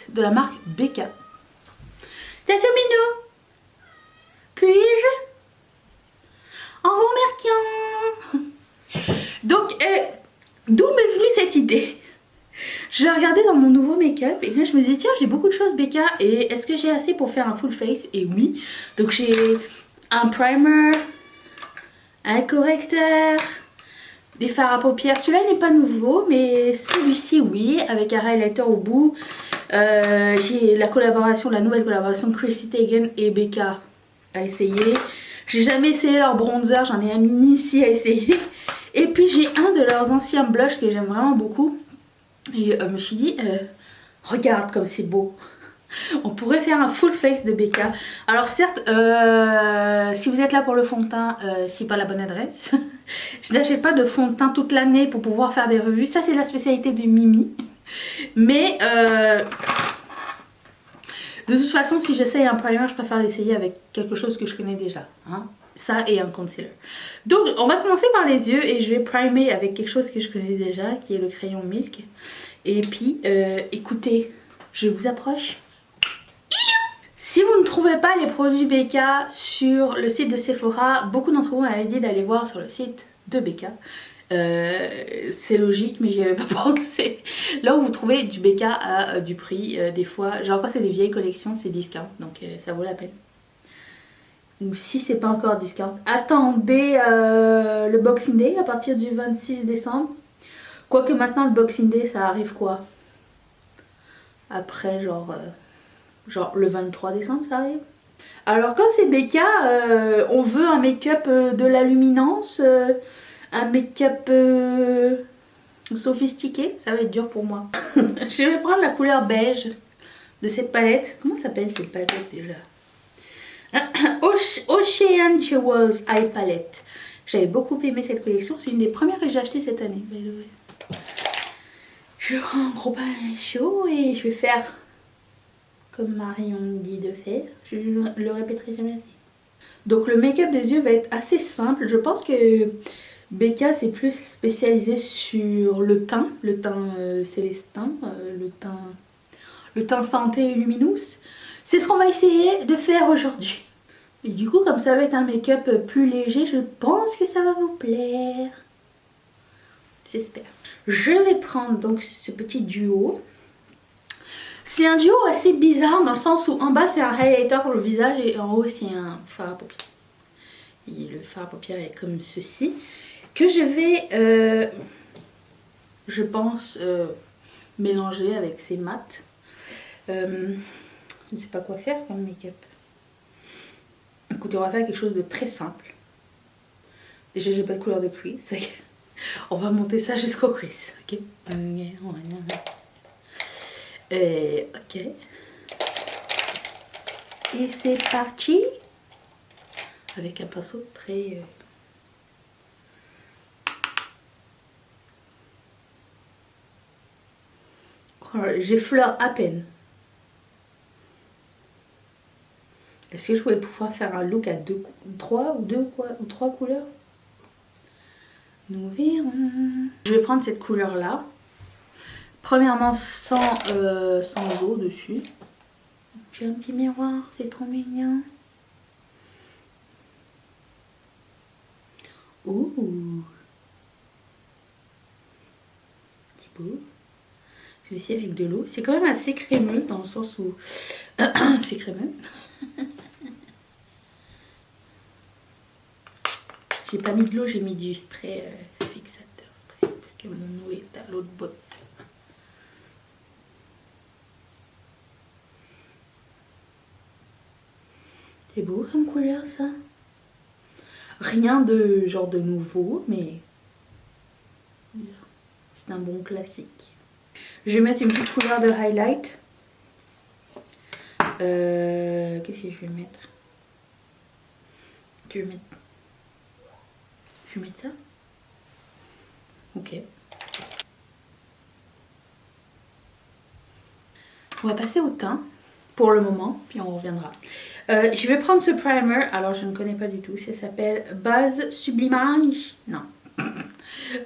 de la marque BK. Tatou Minou, puis-je en vous remerciant? Donc, d'où m'est venue cette idée? Je regardais dans mon nouveau make-up et là je me disais tiens j'ai beaucoup de choses BK et est-ce que j'ai assez pour faire un full face? Et oui, donc j'ai un primer, un correcteur, des fards à paupières. Celui-là n'est pas nouveau mais celui-ci oui, avec un highlighter au bout. J'ai la nouvelle collaboration de Chrissy Teigen et BK à essayer. J'ai jamais essayé leur bronzer, j'en ai un mini ici à essayer. Et puis j'ai un de leurs anciens blushs que j'aime vraiment beaucoup. Et je me suis dit, regarde comme c'est beau. On pourrait faire un full face de BK. Alors certes, si vous êtes là pour le fond de teint, c'est pas la bonne adresse. Je n'achète pas de fond de teint toute l'année pour pouvoir faire des revues. Ça c'est la spécialité de Mimi. Mais de toute façon, si j'essaye un primer, je préfère l'essayer avec quelque chose que je connais déjà. Hein. Ça et un concealer. Donc on va commencer par les yeux et je vais primer avec quelque chose que je connais déjà, qui est le crayon Milk. Et puis, écoutez, je vous approche. Si vous ne trouvez pas les produits BK sur le site de Sephora, beaucoup d'entre vous m'avaient dit d'aller voir sur le site de BK. C'est logique, mais j'y avais pas pensé. Là où vous trouvez du BK à du prix, des fois, genre quand c'est des vieilles collections, c'est discount, donc ça vaut la peine. Ou si c'est pas encore discount, attendez le Boxing Day à partir du 26 décembre. Quoique maintenant le Boxing Day ça arrive quoi? Après genre le 23 décembre ça arrive. Alors quand c'est BK, on veut un make-up de la luminance, un make-up sophistiqué, ça va être dur pour moi. Je vais prendre la couleur beige de cette palette. Comment s'appelle cette palette déjà? Ocean Jewels Eye Palette. J'avais beaucoup aimé cette collection, c'est une des premières que j'ai achetées cette année. Je prends un gros bain chaud et je vais faire comme Marion dit de faire. Je le répéterai jamais assez. Donc le make-up des yeux va être assez simple. Je pense que BK c'est plus spécialisé sur le teint célestin, le teint santé luminous. C'est ce qu'on va essayer de faire aujourd'hui. Et du coup, comme ça va être un make-up plus léger, je pense que ça va vous plaire. J'espère. Je vais prendre donc ce petit duo. C'est un duo assez bizarre dans le sens où en bas c'est un highlighter pour le visage et en haut c'est un fard à paupières. Et le fard à paupières est comme ceci. Que je vais, je pense, mélanger avec ces mats. Je ne sais pas quoi faire comme make-up. Écoutez, on va faire quelque chose de très simple. Déjà, j'ai pas de couleur de crease. On va monter ça jusqu'au crease. Ok. Ok. Et c'est parti. Avec un pinceau très... J'effleure à peine. Est-ce que je vais pouvoir faire un look à trois couleurs? Nous verrons. Je vais prendre cette couleur là. Premièrement sans eau dessus. J'ai un petit miroir, c'est trop mignon. Ouh. Petit beau. Celui-ci avec de l'eau. C'est quand même assez crémeux dans le sens où c'est crémeux. J'ai pas mis de l'eau, j'ai mis du spray fixateur spray parce que mon eau est à l'autre botte. C'est beau comme couleur ça. Rien de genre de nouveau, mais c'est un bon classique. Je vais mettre une petite couleur de highlight. Qu'est-ce que je vais mettre? Je vais mettre ça. Ok. On va passer au teint pour le moment, puis on reviendra. Je vais prendre ce primer, alors je ne connais pas du tout, ça s'appelle Base Sublimatrice. Non.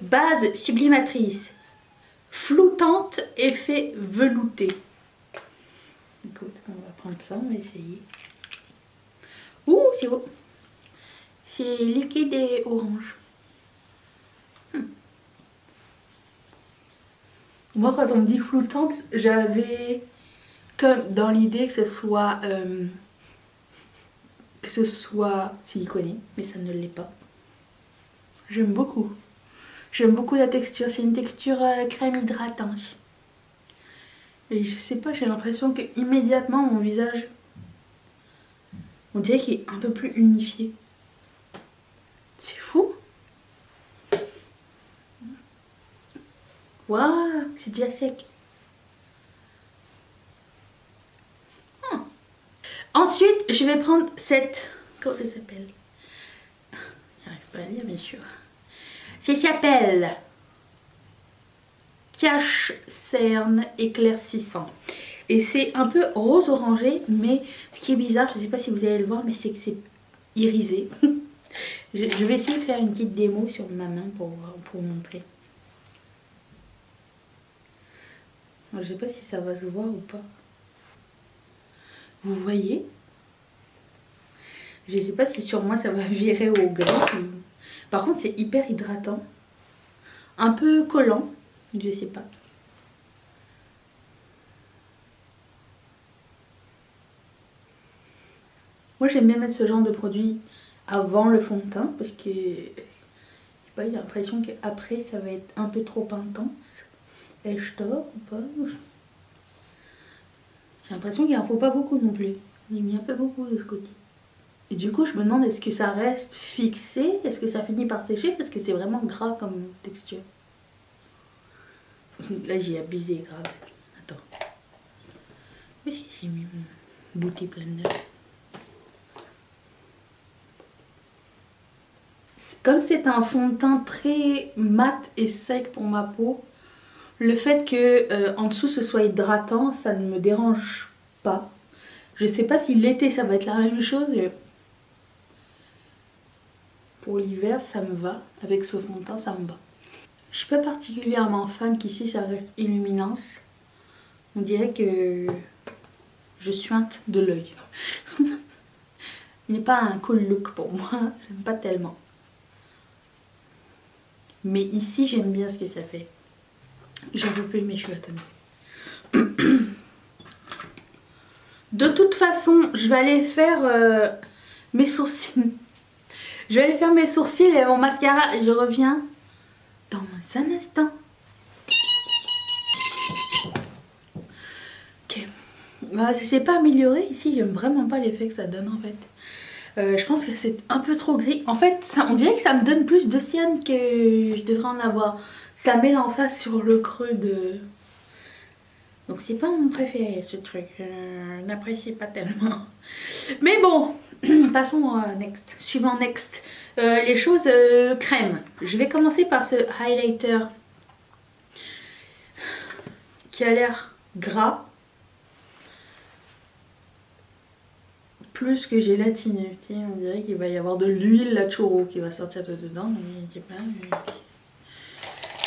Base Sublimatrice Floutante Effet Velouté. Écoute, on va prendre ça, on va essayer. Ouh, c'est beau. C'est liquide et orange. Moi, quand on me dit floutante, j'avais comme dans l'idée que ce soit siliconé, mais ça ne l'est pas. J'aime beaucoup. J'aime beaucoup la texture. C'est une texture crème hydratante. Et je sais pas, j'ai l'impression que immédiatement mon visage, on dirait qu'il est un peu plus unifié. C'est fou. Waouh, c'est déjà sec. Ensuite, je vais prendre cette... Comment ça s'appelle? J'arrive pas à lire, bien sûr. Ça s'appelle Cache Cerne éclaircissant. Et c'est un peu rose orangé, mais ce qui est bizarre, je sais pas si vous allez le voir, mais c'est que c'est irisé. Je vais essayer de faire une petite démo sur ma main pour vous montrer. Je sais pas si ça va se voir ou pas. Vous voyez? Je sais pas si sur moi ça va virer au gris. Par contre, c'est hyper hydratant. Un peu collant, je sais pas. Moi, j'aime bien mettre ce genre de produit avant le fond de teint parce que je sais pas, j'ai l'impression qu'après ça va être un peu trop intense. Ai-je tort ou pas? J'ai l'impression qu'il en faut pas beaucoup non plus. J'ai mis un peu beaucoup de ce côté. Et du coup, je me demande, est-ce que ça reste fixé? Est-ce que ça finit par sécher? Parce que c'est vraiment gras comme texture. Là, j'ai abusé grave. Attends. Oui, j'ai mis mon Beauty Blender. Comme c'est un fond de teint très mat et sec pour ma peau, le fait que en dessous ce soit hydratant, ça ne me dérange pas. Je sais pas si l'été ça va être la même chose, mais pour l'hiver ça me va. Avec ce fond de teint ça me va. Je suis pas particulièrement fan qu'ici ça reste illuminance. On dirait que je suinte de l'œil. Il n'est pas un cool look pour moi, j'aime pas tellement. Mais ici j'aime bien ce que ça fait. J'en veux plus mes cheveux, attendez. De toute façon, je vais aller faire mes sourcils. Je vais aller faire mes sourcils et mon mascara et je reviens dans un instant. Ok. Ça s'est pas amélioré ici, j'aime vraiment pas l'effet que ça donne en fait. Je pense que c'est un peu trop gris. En fait, on dirait que ça me donne plus de cyan que je devrais en avoir. Ça met l'emphase sur le creux de... Donc c'est pas mon préféré ce truc. Je n'apprécie pas tellement. Mais bon, passons à next. Suivant next. Les choses crème. Je vais commencer par ce highlighter qui a l'air gras. Plus que gélatineux. On dirait qu'il va y avoir de l'huile la churro qui va sortir de dedans.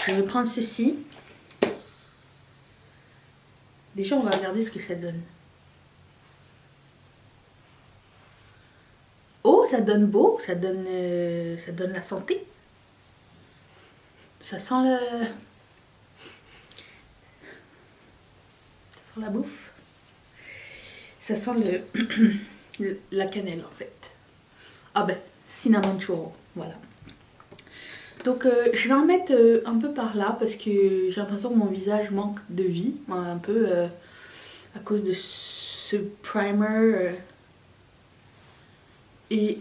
Je vais prendre ceci. Déjà, on va regarder ce que ça donne. Oh, ça donne beau, ça donne la santé. Ça sent la bouffe. Ça sent la cannelle en fait. Ah ben, cinnamon churro, voilà. Donc je vais en mettre un peu par là parce que j'ai l'impression que mon visage manque de vie, un peu à cause de ce primer et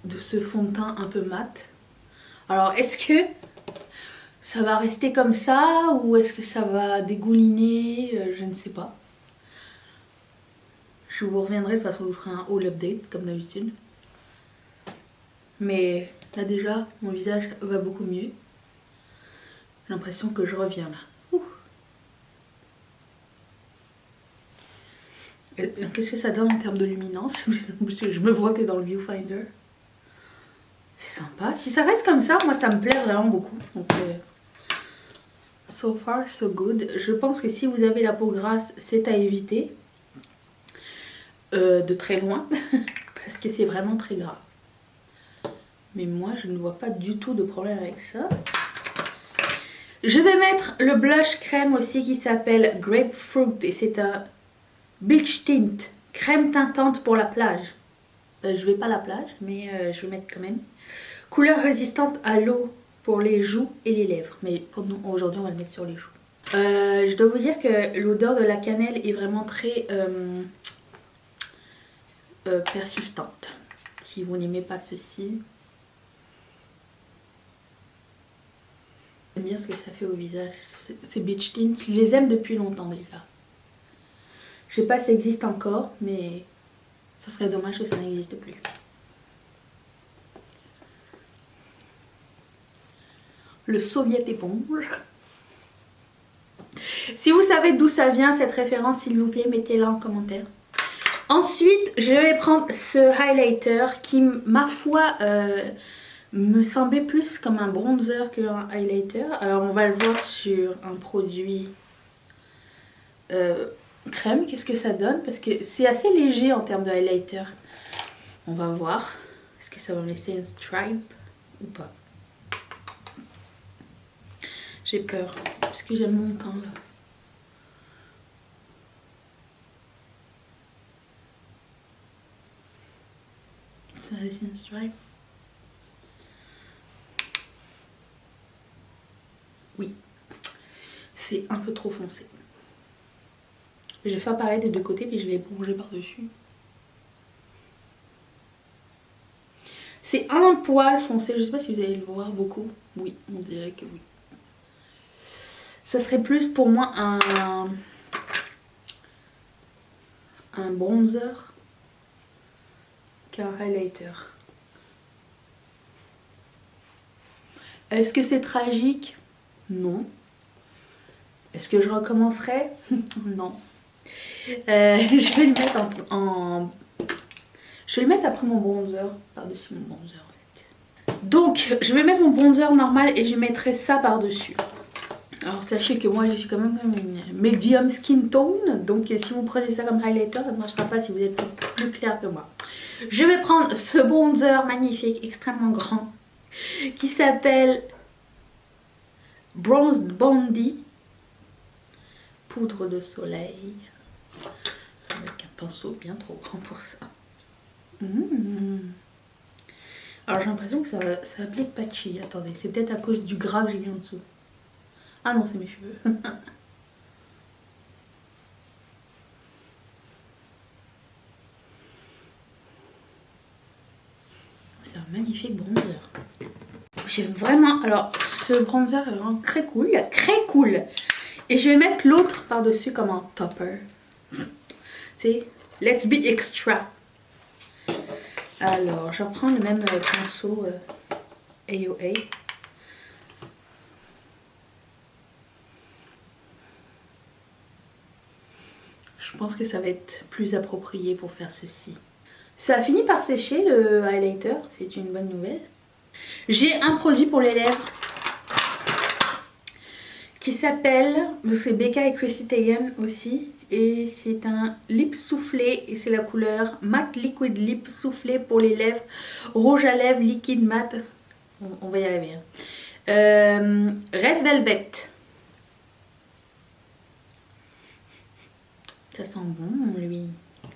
de ce fond de teint un peu mat. Alors est-ce que ça va rester comme ça ou est-ce que ça va dégouliner? Je ne sais pas. Je vous reviendrai, de toute façon je vous ferai un haul update comme d'habitude. Mais là déjà, mon visage va beaucoup mieux. J'ai l'impression que je reviens là. Qu'est-ce que ça donne en termes de luminance? Je me vois que dans le viewfinder. C'est sympa. Si ça reste comme ça, moi ça me plaît vraiment beaucoup. Donc, so far so good. Je pense que si vous avez la peau grasse, c'est à éviter. de très loin parce que c'est vraiment très gras. Mais moi je ne vois pas du tout de problème avec ça. Je vais mettre le blush crème aussi qui s'appelle Grapefruit et c'est un Beach Tint, crème teintante pour la plage. Je vais pas à la plage mais je vais mettre quand même. Couleur résistante à l'eau pour les joues et les lèvres. Mais pour nous aujourd'hui on va le mettre sur les joues. Je dois vous dire que l'odeur de la cannelle est vraiment très persistante. Si vous n'aimez pas ceci, j'aime bien ce que ça fait au visage. Ces Beach Tint, je les aime depuis longtemps déjà. Je sais pas si ça existe encore, mais ça serait dommage que ça n'existe plus. Le Soviet éponge. Si vous savez d'où ça vient cette référence, s'il vous plaît, mettez-la en commentaire. Ensuite, je vais prendre ce highlighter qui, ma foi, me semblait plus comme un bronzer qu'un highlighter. Alors, on va le voir sur un produit crème. Qu'est-ce que ça donne? Parce que c'est assez léger en termes de highlighter. On va voir. Est-ce que ça va me laisser une stripe ou pas? J'ai peur parce que j'aime mon teint là. Ça laisse une stripe. Oui, c'est un peu trop foncé. Je vais faire pareil des deux côtés puis je vais éponger par-dessus. C'est un poil foncé, je sais pas si vous allez le voir beaucoup. Oui, on dirait que oui. Ça serait plus pour moi un bronzer qu'un highlighter. Est-ce que c'est tragique? Non. Est-ce que je recommencerai? Non. Je vais le mettre je vais le mettre après mon bronzer, par-dessus mon bronzer en fait. Donc, je vais mettre mon bronzer normal et je mettrai ça par-dessus. Alors sachez que moi je suis quand même une medium skin tone, donc si vous prenez ça comme highlighter, ça ne marchera pas si vous êtes plus clair que moi. Je vais prendre ce bronzer magnifique, extrêmement grand, qui s'appelle Bronzed Bondi, poudre de soleil, avec un pinceau bien trop grand pour ça. Alors j'ai l'impression que ça applique patchy, attendez, c'est peut-être à cause du gras que j'ai mis en dessous. Ah non, c'est mes cheveux. C'est un magnifique bronzer. J'aime vraiment... Alors, ce bronzer est vraiment très cool. Très cool. Et je vais mettre l'autre par-dessus comme un topper. C'est Let's Be Extra. Alors, je reprends le même pinceau AOA. Je pense que ça va être plus approprié pour faire ceci. Ça a fini par sécher le highlighter, c'est une bonne nouvelle. J'ai un produit pour les lèvres qui s'appelle, c'est Becca et Chrissy Teigen aussi, et c'est un lip soufflé et c'est la couleur Matte Liquid Lip soufflé pour les lèvres, rouge à lèvres liquide mat. On va y arriver. Red Velvet. Ça sent bon lui.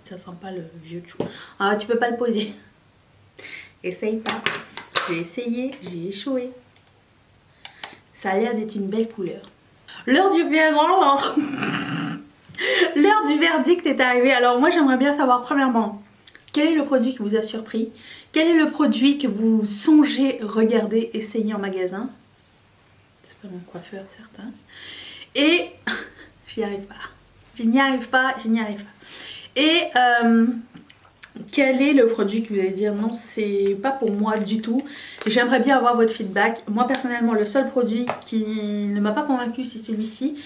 Ça sent pas le vieux chou. Ah, tu peux pas le poser. Essaye pas. J'ai essayé, j'ai échoué. Ça a l'air d'être une belle couleur. L'heure du verdict est arrivée. Alors moi j'aimerais bien savoir premièrement, quel est le produit qui vous a surpris? Quel est le produit que vous songez regarder, essayer en magasin? C'est pas mon coiffeur certain. Et j'y arrive pas. Je n'y arrive pas, je n'y arrive pas. Et quel est le produit que vous allez dire non, c'est pas pour moi du tout. J'aimerais bien avoir votre feedback. Moi personnellement, le seul produit qui ne m'a pas convaincu c'est celui-ci.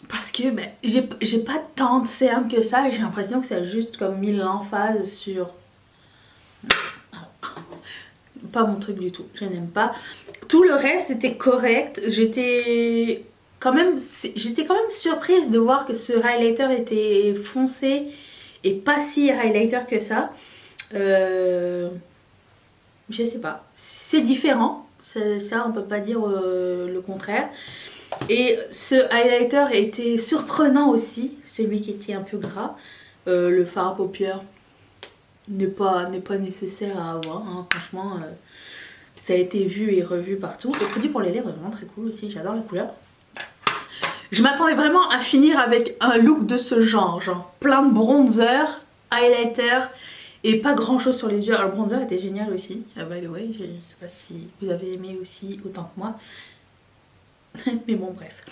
Parce que ben, j'ai pas tant de cernes que ça. J'ai l'impression que ça a juste comme mis l'emphase sur... Pas mon truc du tout, je n'aime pas. Tout le reste était correct. J'étais quand même surprise de voir que ce highlighter était foncé est pas si highlighter que ça. Je sais pas, c'est différent, ça on peut pas dire le contraire. Et ce highlighter était surprenant aussi, celui qui était un peu gras. Le fard à paupières n'est pas nécessaire à avoir, hein. Franchement ça a été vu et revu partout. Le produit pour les lèvres est vraiment très cool aussi, j'adore la couleur. Je m'attendais vraiment à finir avec un look de ce genre plein de bronzer, highlighter et pas grand chose sur les yeux. Alors le bronzer était génial aussi, by the way, je sais pas si vous avez aimé aussi autant que moi. Mais bon bref.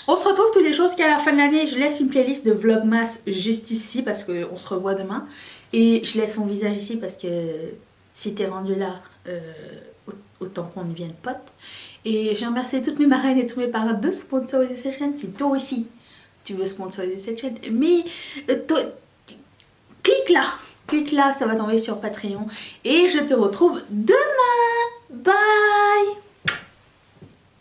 On se retrouve tous les jours jusqu'à la fin de l'année. Je laisse une playlist de Vlogmas juste ici parce qu'on se revoit demain. Et je laisse mon visage ici parce que si t'es rendu là, autant qu'on devienne pote. Et je remercie toutes mes marraines et tous mes parents de sponsoriser cette chaîne. Si toi aussi tu veux sponsoriser cette chaîne, mais clique là, ça va tomber sur Patreon. Et je te retrouve demain. Bye.